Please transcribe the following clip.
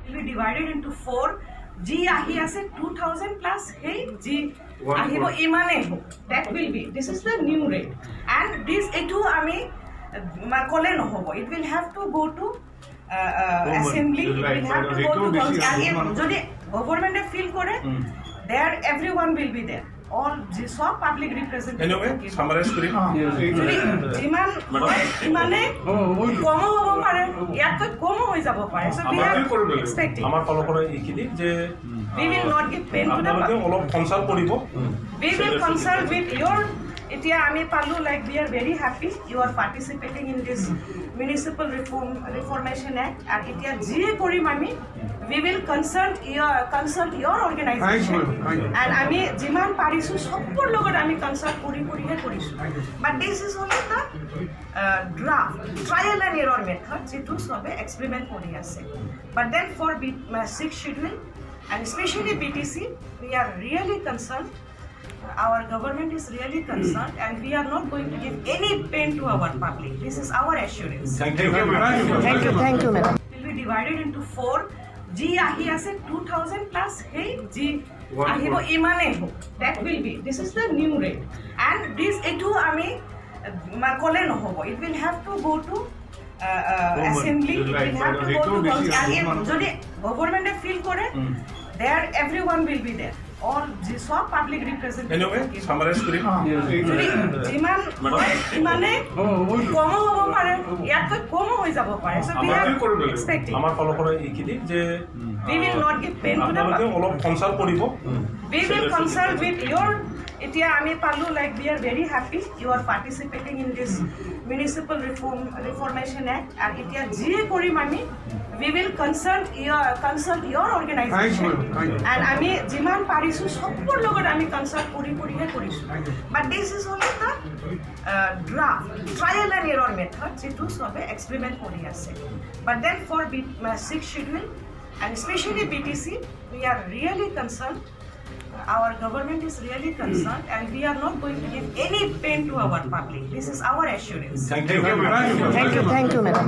will be divided into 4. G ahi ase 2000 plus hey G ahibo imane ho. That will be. This is the new rate. And this etu ami kole no hobo. It will have to go to assembly. It will have to go to jodi government feel kore there everyone will be there. All sub public representative. Anyway, summarize kori. Jiman imane komo hobo pare yato komo hoi jabo pare. So we are expecting. Amar follow kora ekini je we will not give pain to the public. Olop consult koribo. We will consult with your Itia Ami Palu, like we are very happy you are participating in this Municipal Reformation Act. And Itia GA Kori Mami, we will consult your organization. And Ami Jiman Parisu Sopur Logan Ami consult Kori Korisu. But this is only the draft, trial and error method. It was experiment Kori. But then for 6th schedule and especially BTC, we are really concerned. Our government is really concerned and we are not going to give any pain to our public. This is our assurance. Thank you. Thank you, madam. It will be divided into 4. G ahi ase 2000 plus hey G ahibo imane ho. That will be. This is the new rate. And this etu ami kole no hobo. It will have to go to assembly. It will have to go to jodi government feel kore there everyone will be there. All sub public representative. Anyway, summarize kori. Jiman imane komo hobo pare yato komo hoi jabo pare. So we are expecting. Amar follow kora ekini je we will not give pain to the public. Olop consult koribo. We will consult with your Itia Ami Palu, like we are very happy you are participating in this Municipal Reformation Act. And Itia GA Kori Mami, we will consult your organization. And Ami Jiman Parisu Sopur Logan Ami consult Kori Korisu. But this is only the draft, trial and error method. It was experiment Kori. But then for 6th schedule and especially BTC, we are really concerned. Our government is really concerned and we are not going to give any pain to our public. This is our assurance. Thank you. Thank you, madam.